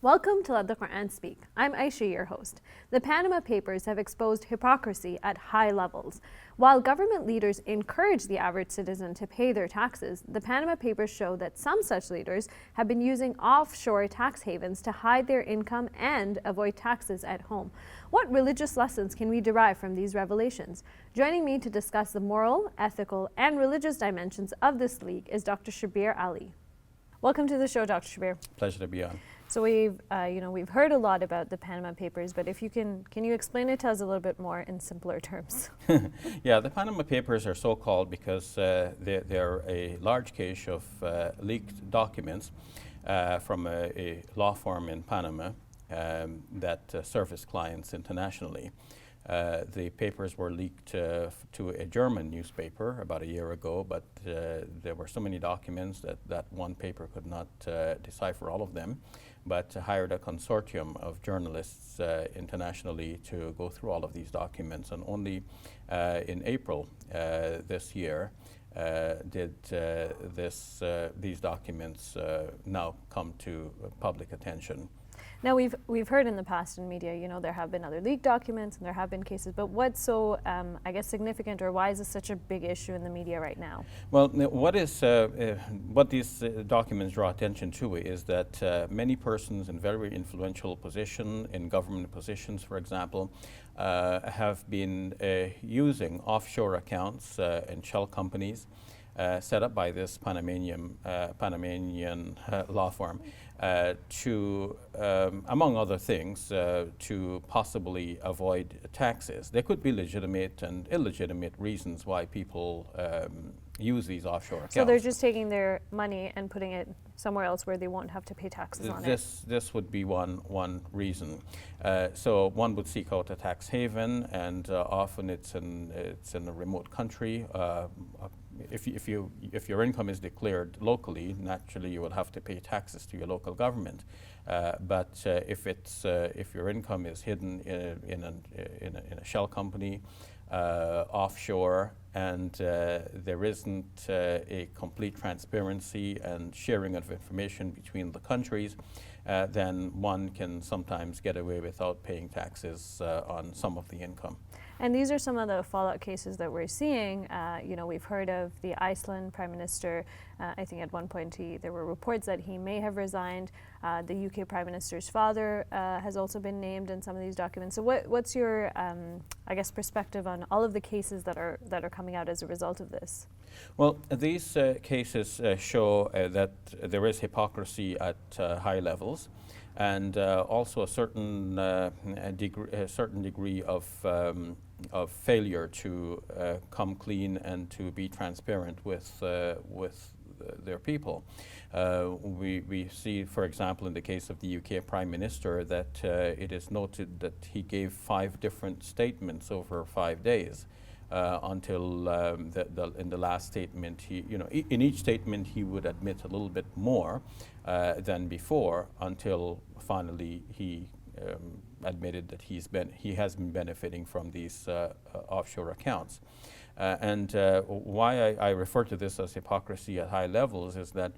Welcome to Let the Quran Speak. I'm Aisha, your host. The Panama Papers have exposed hypocrisy at high levels. While government leaders encourage the average citizen to pay their taxes, the Panama Papers show that some such leaders have been using offshore tax havens to hide their income and avoid taxes at home. What religious lessons can we derive from these revelations? Joining me to discuss the moral, ethical, and religious dimensions of this leak is Dr. Shabir Ally. Welcome to the show, Dr. Shabir. Pleasure to be on. So we've heard a lot about the Panama Papers, but if you can you explain it to us a little bit more in simpler terms? Yeah, the Panama Papers are so called because they're a large cache of leaked documents from a law firm in Panama that service clients internationally. The papers were leaked to a German newspaper about a year ago, but there were so many documents that one paper could not decipher all of them, but hired a consortium of journalists internationally to go through all of these documents. And only in April this year did these documents now come to public attention. Now we've heard in the past in media, there have been other leaked documents and there have been cases, but what's so, significant, or why is this such a big issue in the media right now? Well, what these documents draw attention to is that many persons in very influential position, in government positions, for example, have been using offshore accounts and shell companies set up by this Panamanian law firm to, among other things, to possibly avoid taxes. There could be legitimate and illegitimate reasons why people use these offshore accounts. So they're just taking their money and putting it somewhere else where they won't have to pay taxes on it. This would be one reason. So one would seek out a tax haven, and often it's in a remote country. If your income is declared locally, naturally you will have to pay taxes to your local government. But if your income is hidden in a shell company offshore, and there isn't a complete transparency and sharing of information between the countries, then one can sometimes get away without paying taxes on some of the income. And these are some of the fallout cases that we're seeing. We've heard of the Iceland Prime Minister. I think at one point there were reports that he may have resigned. The UK Prime Minister's father has also been named in some of these documents. So what's your, perspective on all of the cases that are coming out as a result of this? Well, these cases show that there is hypocrisy at high levels, and also a certain degree of failure to come clean and to be transparent with their people. We see, for example, in the case of the UK Prime Minister, that it is noted that he gave 5 different statements over 5 days. Until in the last statement, in each statement he would admit a little bit more than before, until finally he admitted that he has been benefiting from these offshore accounts. And why I refer to this as hypocrisy at high levels is that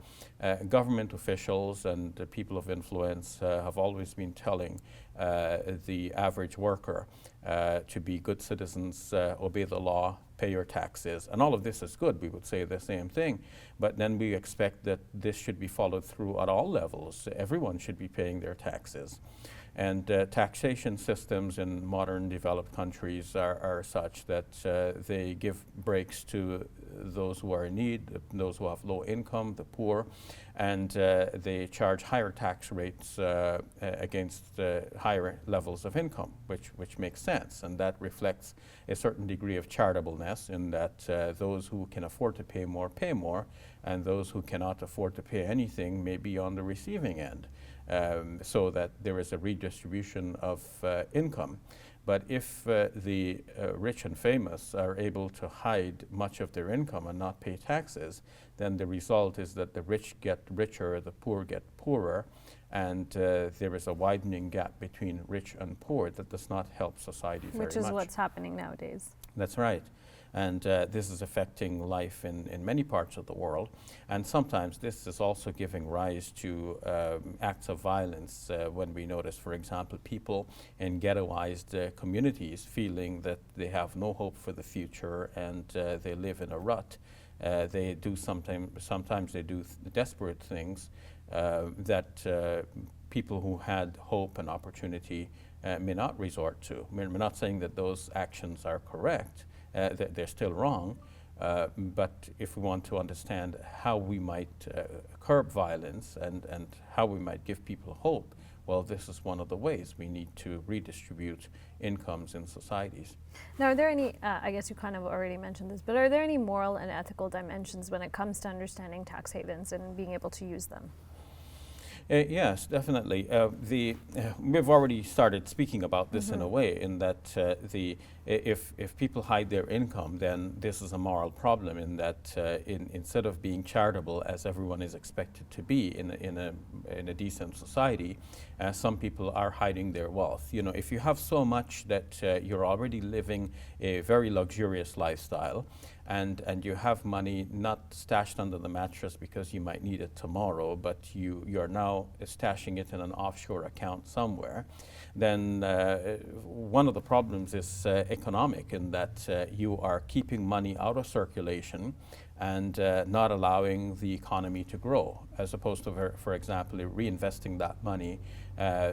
government officials and people of influence have always been telling the average worker to be good citizens, obey the law, pay your taxes. And all of this is good. We would say the same thing. But then we expect that this should be followed through at all levels. Everyone should be paying their taxes. And taxation systems in modern developed countries are such that they give breaks to those who are in need, those who have low income, the poor, and they charge higher tax rates against higher levels of income, which makes sense. And that reflects a certain degree of charitableness in that those who can afford to pay more, and those who cannot afford to pay anything may be on the receiving end. So that there is a redistribution of income. But if the rich and famous are able to hide much of their income and not pay taxes, then the result is that the rich get richer, the poor get poorer, and there is a widening gap between rich and poor that does not help society very much. Which is what's happening nowadays. That's right. And this is affecting life in many parts of the world. And sometimes this is also giving rise to acts of violence when we notice, for example, people in ghettoized communities feeling that they have no hope for the future and they live in a rut. They do sometimes they do desperate things that people who had hope and opportunity may not resort to. We're not saying that those actions are correct, they're still wrong, but if we want to understand how we might curb violence and how we might give people hope, well, this is one of the ways we need to redistribute incomes in societies. Now, are there any, I guess you kind of already mentioned this, but are there any moral and ethical dimensions when it comes to understanding tax havens and being able to use them? Yes, definitely. We've already started speaking about this in a way, in that if people hide their income, then this is a moral problem. In that, instead of being charitable as everyone is expected to be in a decent society, some people are hiding their wealth. You know, if you have so much that you're already living a very luxurious lifestyle, and you have money not stashed under the mattress because you might need it tomorrow, but you're now stashing it in an offshore account somewhere, then one of the problems is economic, in that you are keeping money out of circulation and not allowing the economy to grow, as opposed to, for example, reinvesting that money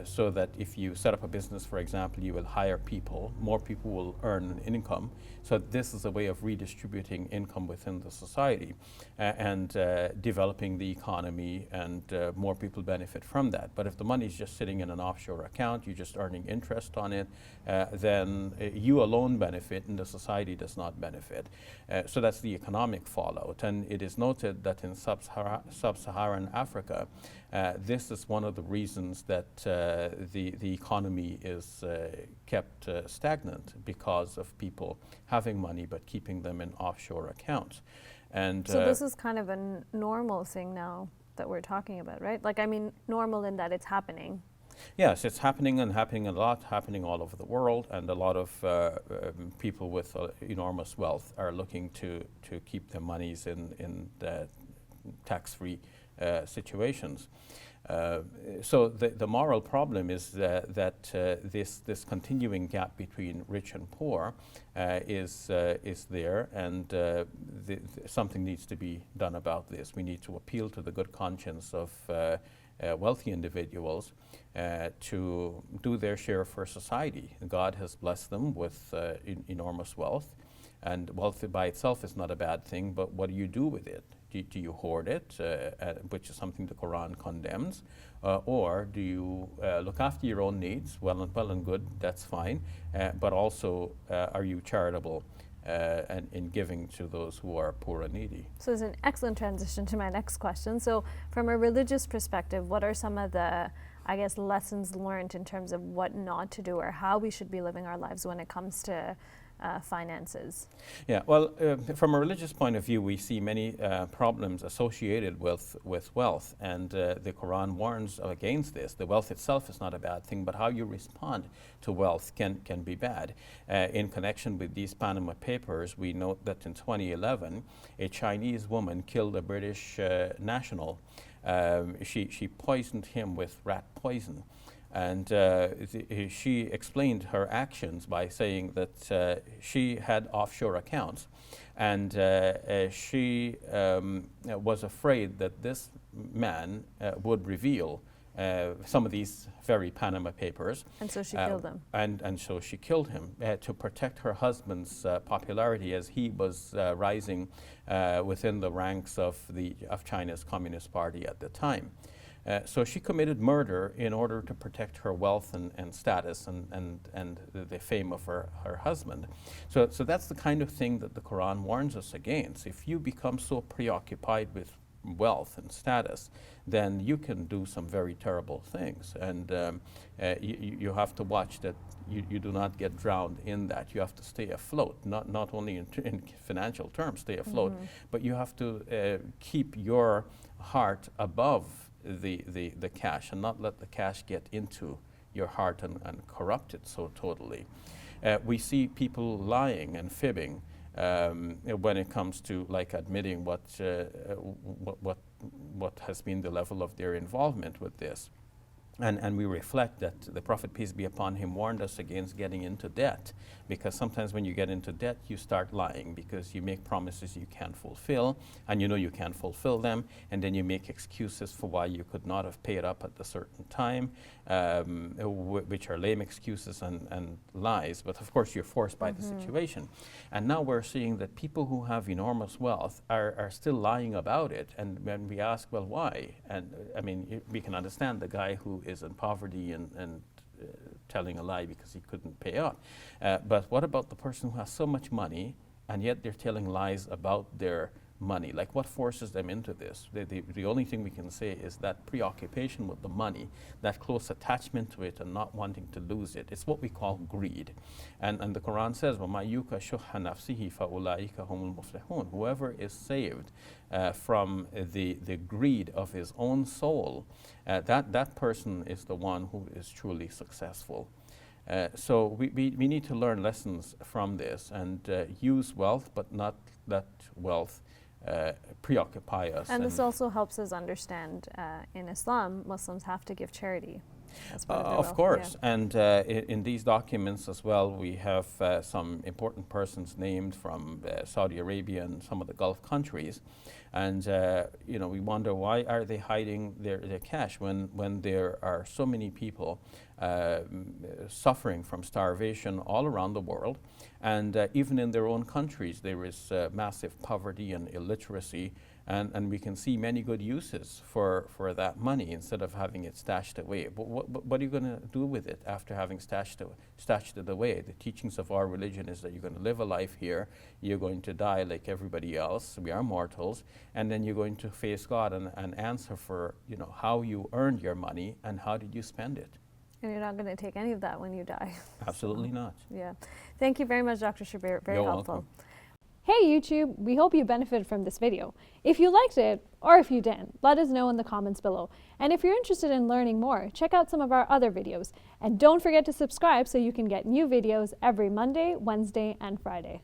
so that if you set up a business, for example, you will hire people, more people will earn an income. So this is a way of redistributing income within the society and developing the economy, and more people benefit from that. But if the money is just sitting in an offshore account, you're just earning interest on it, then you alone benefit and the society does not benefit. So that's the economic fallout. And it is noted that in sub-Saharan Africa, this is one of the reasons that the economy is kept stagnant, because of people having money but keeping them in offshore accounts. And so this is kind of a normal thing now that we're talking about, right? Like, I mean, normal in that it's happening. Yes, it's happening, and happening a lot, happening all over the world, and a lot of people with enormous wealth are looking to keep their monies in the tax-free situations. So the moral problem is that this continuing gap between rich and poor is there, and something needs to be done about this. We need to appeal to the good conscience of wealthy individuals to do their share for society. God has blessed them with enormous wealth, and wealth by itself is not a bad thing, but what do you do with it? Do you hoard it, which is something the Quran condemns, or do you look after your own needs? Well and good, that's fine, but also are you charitable and in giving to those who are poor and needy? So it's an excellent transition to my next question. So from a religious perspective, what are some of the, I guess, lessons learned in terms of what not to do or how we should be living our lives when it comes to finances? Yeah, well, from a religious point of view, we see many problems associated with wealth, and the Quran warns against this. The wealth itself is not a bad thing, but how you respond to wealth can be bad. In connection with these Panama Papers, we note that in 2011, a Chinese woman killed a British national. She poisoned him with rat poison. And she explained her actions by saying that she had offshore accounts, and she was afraid that this man would reveal some of these very Panama Papers. And so she killed him. And so she killed him to protect her husband's popularity, as he was rising within the ranks of China's Communist Party at the time. So she committed murder in order to protect her wealth and status and the fame of her husband. So that's the kind of thing that the Quran warns us against. If you become so preoccupied with wealth and status, then you can do some very terrible things. And you have to watch that you do not get drowned in that. You have to stay afloat, not only in financial terms, stay afloat, but you have to keep your heart above the cash, and not let the cash get into your heart and corrupt it so totally. We see people lying and fibbing when it comes to like admitting what has been the level of their involvement with this. And we reflect that the Prophet, peace be upon him, warned us against getting into debt, because sometimes when you get into debt, you start lying because you make promises you can't fulfill, and you know you can't fulfill them, and then you make excuses for why you could not have paid up at a certain time, which are lame excuses and lies, but of course you're forced by the situation. And now we're seeing that people who have enormous wealth are still lying about it, and when we ask, well, why? And I mean, we can understand the guy who is in poverty and telling a lie because he couldn't pay up. But what about the person who has so much money and yet they're telling lies about their money? Like, what forces them into this? The only thing we can say is that preoccupation with the money, that close attachment to it and not wanting to lose it. It's what we call greed. And the Quran says, وَمَا يُوكَ شُحَّ نَفْسِهِ فَأُولَٰئِكَ هُمُ الْمُفْلِحُونَ. Whoever is saved from the greed of his own soul, that person is the one who is truly successful. So we need to learn lessons from this and use wealth, but not let wealth preoccupy us. And this also helps us understand in Islam, Muslims have to give charity. Of course, yeah. And in these documents as well, we have some important persons named from Saudi Arabia and some of the Gulf countries. And you know, we wonder, why are they hiding their cash when there are so many people suffering from starvation all around the world, and even in their own countries there is massive poverty and illiteracy, and we can see many good uses for that money instead of having it stashed away. But what are you going to do with it after having stashed it away? The teachings of our religion is that you're going to live a life here, you're going to die like everybody else, we are mortals, and then you're going to face God and answer for, you know, how you earned your money and how did you spend it. And you're not going to take any of that when you die. Absolutely not. Yeah. Thank you very much, Dr. Shabir. Very You're helpful. welcome. Hey YouTube, we hope you benefited from this video. If you liked it, or if you didn't, let us know in the comments below. And if you're interested in learning more, check out some of our other videos. And don't forget to subscribe so you can get new videos every Monday, Wednesday, and Friday.